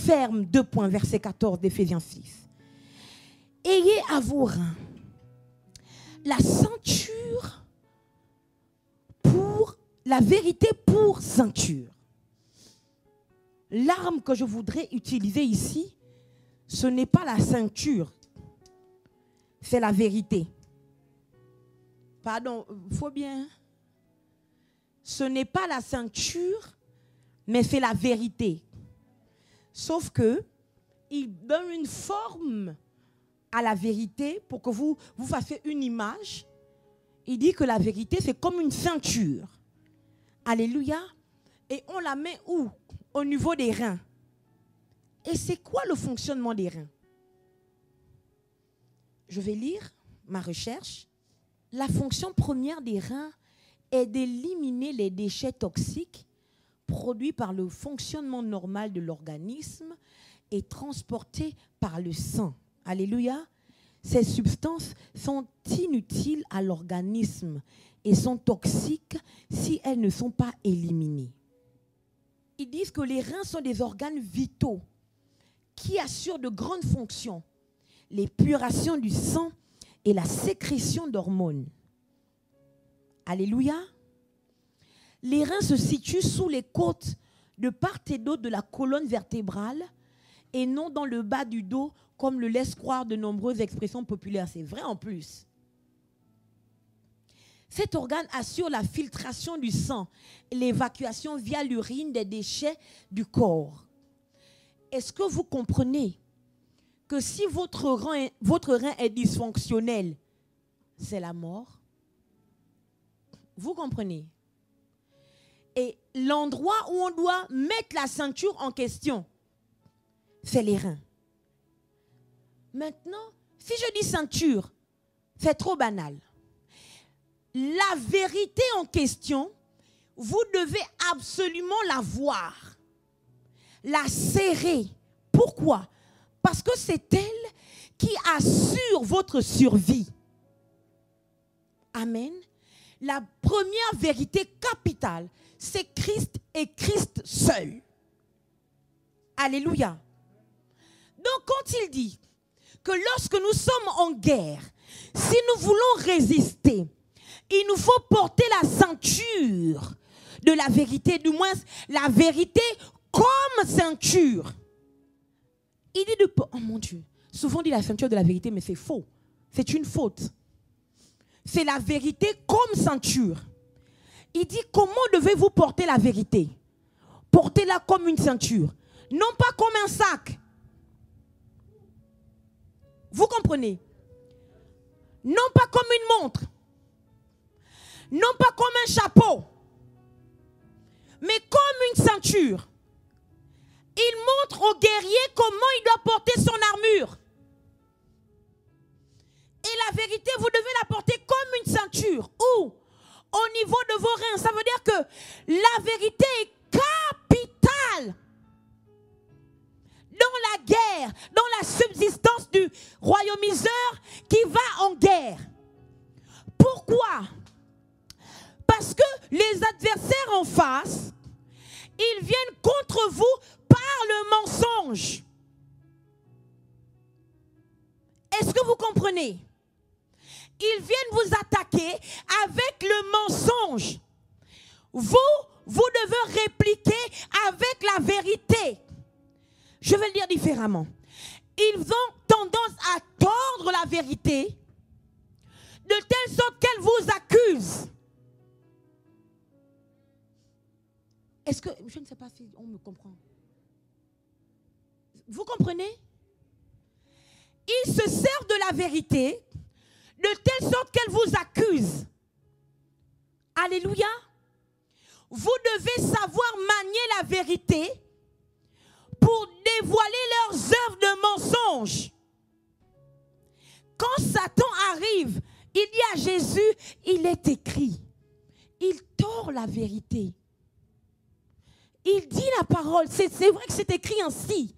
ferme, 2 points, verset 14 d'Éphésiens 6. Ayez à vos reins la ceinture pour la vérité pour ceinture. L'arme que je voudrais utiliser ici, ce n'est pas la ceinture, c'est la vérité. Pardon, il faut bien. Ce n'est pas la ceinture, mais c'est la vérité. Sauf que il donne une forme à la vérité pour que vous fassiez une image. Il dit que la vérité, c'est comme une ceinture. Alléluia. Et on la met où? Au niveau des reins. Et c'est quoi le fonctionnement des reins? Je vais lire ma recherche. La fonction première des reins est d'éliminer les déchets toxiques produits par le fonctionnement normal de l'organisme et transportés par le sang. Alléluia. Ces substances sont inutiles à l'organisme et sont toxiques si elles ne sont pas éliminées. Ils disent que les reins sont des organes vitaux qui assurent de grandes fonctions, l'épuration du sang et la sécrétion d'hormones. Alléluia. Les reins se situent sous les côtes de part et d'autre de la colonne vertébrale et non dans le bas du dos comme le laissent croire de nombreuses expressions populaires. C'est vrai en plus. Cet organe assure la filtration du sang et l'évacuation via l'urine des déchets du corps. Est-ce que vous comprenez que si votre rein est dysfonctionnel, c'est la mort? Vous comprenez? Et l'endroit où on doit mettre la ceinture en question, c'est les reins. Maintenant, si je dis ceinture, c'est trop banal. La vérité en question, vous devez absolument la voir, la serrer. Pourquoi? Parce que c'est elle qui assure votre survie. Amen. La première vérité capitale, c'est Christ et Christ seul. Alléluia. Donc quand il dit que lorsque nous sommes en guerre, si nous voulons résister, il nous faut porter la ceinture de la vérité, du moins la vérité comme ceinture. Il dit de... Oh mon Dieu, souvent on dit la ceinture de la vérité, mais c'est faux. C'est une faute. C'est la vérité comme ceinture. Il dit comment devez-vous porter la vérité? Portez-la comme une ceinture, non pas comme un sac. Vous comprenez? Non pas comme une montre, non pas comme un chapeau, mais comme une ceinture. Il montre au guerrier comment il doit porter son armure. Et la vérité, vous devez la porter comme une ceinture. Où? Au niveau de vos reins. Ça veut dire que la vérité est capitale dans la guerre, dans la subsistance du royaumiseur qui va en guerre. Pourquoi? Parce que les adversaires en face, ils viennent contre vous par le mensonge. Est-ce que vous comprenez? Ils viennent vous attaquer avec le mensonge. Vous devez répliquer avec la vérité. Je vais le dire différemment. Ils ont tendance à tordre la vérité de telle sorte qu'elle vous accuse. Est-ce que, je ne sais pas si on me comprend. Vous comprenez? Ils se servent de la vérité de telle sorte qu'elle vous accuse. Alléluia. Vous devez savoir manier la vérité pour dévoiler leurs œuvres de mensonge. Quand Satan arrive, il dit à Jésus, il est écrit. Il tord la vérité. Il dit la parole. C'est vrai que c'est écrit ainsi.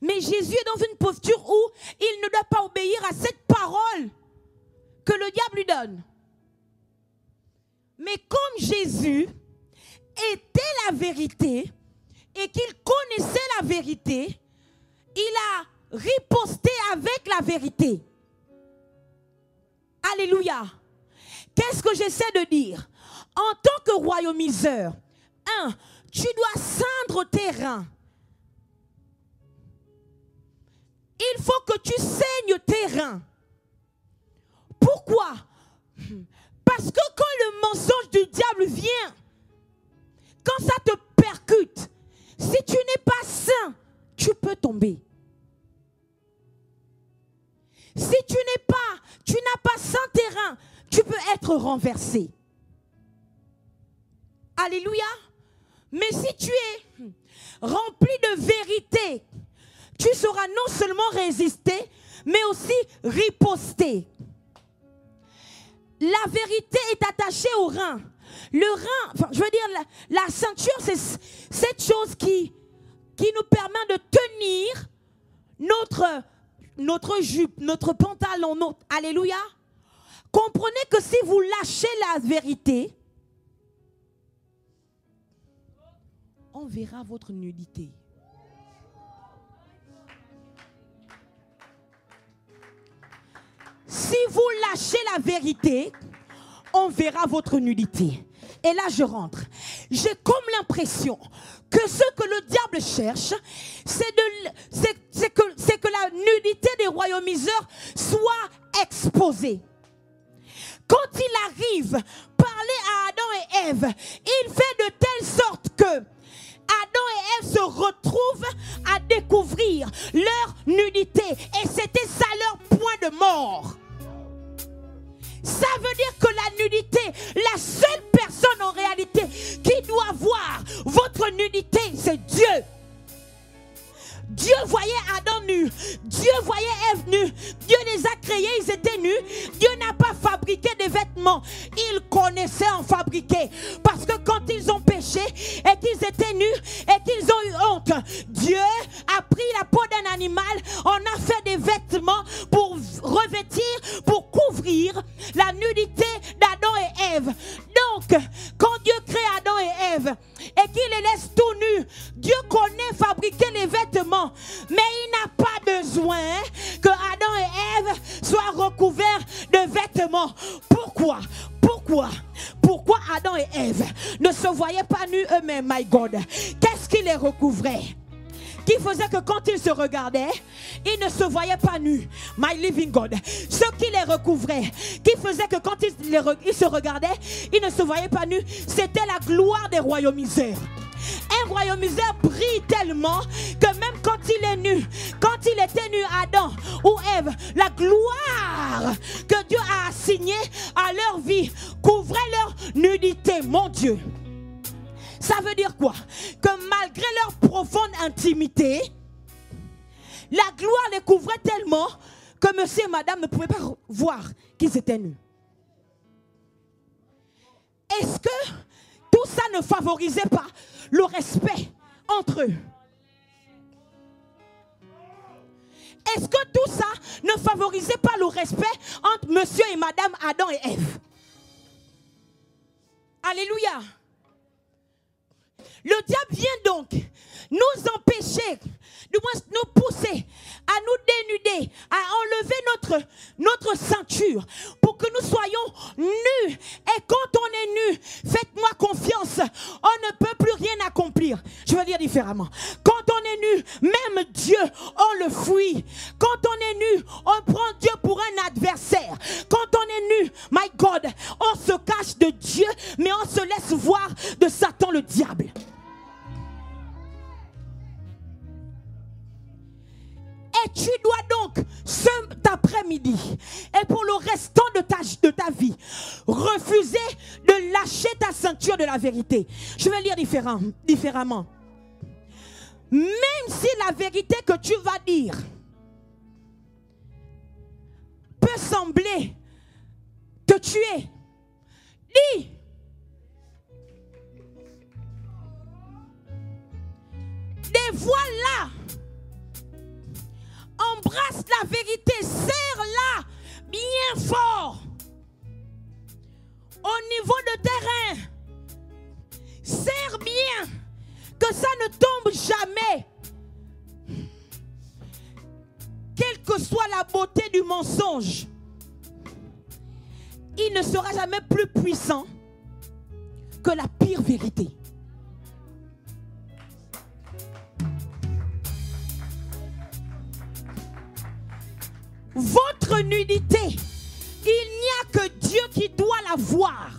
Mais Jésus est dans une posture où il ne doit pas obéir à cette parole que le diable lui donne. Mais comme Jésus était la vérité et qu'il connaissait la vérité, il a riposté avec la vérité. Alléluia. Qu'est-ce que j'essaie de dire? En tant que royaumiseur, tu dois ceindre tes reins. Il faut que tu saignes tes reins. Pourquoi? Parce que quand le mensonge du diable vient, quand ça te percute, si tu n'es pas sain, tu peux tomber. Si tu n'as pas sain tes reins, tu peux être renversé. Alléluia. Mais si tu es rempli de vérité, tu sauras non seulement résister, mais aussi riposter. La vérité est attachée au rein. Le rein, enfin, je veux dire, la ceinture, c'est cette chose qui nous permet de tenir notre jupe, notre pantalon. Alléluia. Comprenez que si vous lâchez la vérité, on verra votre nudité. Si vous lâchez la vérité, on verra votre nudité. Et là, je rentre. J'ai comme l'impression que ce que le diable cherche, c'est que la nudité des royaumiseurs soit exposée. Quand il arrive parler à Adam et Ève, il fait de telle sorte que Adam et Ève se retrouvent à découvrir leur nudité. Et c'était ça leur point de mort. Ça veut dire que la nudité, la seule personne en réalité qui doit voir votre nudité, c'est Dieu. Dieu voyait Adam nu, Dieu voyait Ève nue, Dieu les a créés, ils étaient nus. Dieu n'a pas fabriqué des vêtements, il connaissait en fabriquer. Parce que quand ils ont péché et qu'ils étaient nus et qu'ils ont eu honte, Dieu a pris la peau d'un animal, on a fait des vêtements pour revêtir, pour couvrir la nudité d'Adam et Ève. Donc, quand Dieu crée Adam et Ève et qu'il les laisse tout nus, Dieu connaît fabriquer les vêtements, mais il n'a pas besoin que Adam et Ève soient recouverts de vêtements. Pourquoi Adam et Ève ne se voyaient pas nus eux-mêmes, my God? Qu'est-ce qui les recouvrait? Qui faisait que quand ils se regardaient, ils ne se voyaient pas nus. My living God. Ce qui les recouvrait, qui faisait que quand ils se regardaient, ils ne se voyaient pas nus, c'était la gloire des royaumiseurs. Un royaumiseur brille tellement que même quand il est nu, quand il était nu, Adam ou Ève, la gloire que Dieu a assignée à leur vie couvrait leur nudité. Mon Dieu. Ça veut dire quoi? Que malgré leur profonde intimité, la gloire les couvrait tellement que monsieur et madame ne pouvaient pas voir qu'ils étaient nus. Est-ce que tout ça ne favorisait pas le respect entre eux? Est-ce que tout ça ne favorisait pas le respect entre monsieur et madame Adam et Ève? Alléluia. Le diable vient donc nous empêcher, du moins nous pousser à nous dénuder, à enlever notre ceinture pour que nous soyons nus. Et quand on est nu, faites-moi confiance, on ne peut plus rien accomplir. Je vais dire différemment. Quand on est nu, même Dieu, on le fuit. Quand on est nu, on prend Dieu pour un adversaire. Quand on est nu, my God, on se cache de Dieu, mais on se laisse voir de Satan le diable. Et tu dois donc, cet après-midi, et pour le restant de ta vie, refuser de lâcher ta ceinture de la vérité. Je vais lire différemment. Même si la vérité que tu vas dire peut sembler te tuer, dis. Dévoile-la. Embrasse la vérité, serre-la bien fort au niveau de tes reins. Serre bien, que ça ne tombe jamais. que soit la beauté du mensonge, il ne sera jamais plus puissant que la pire vérité. Votre nudité, il n'y a que Dieu qui doit la voir.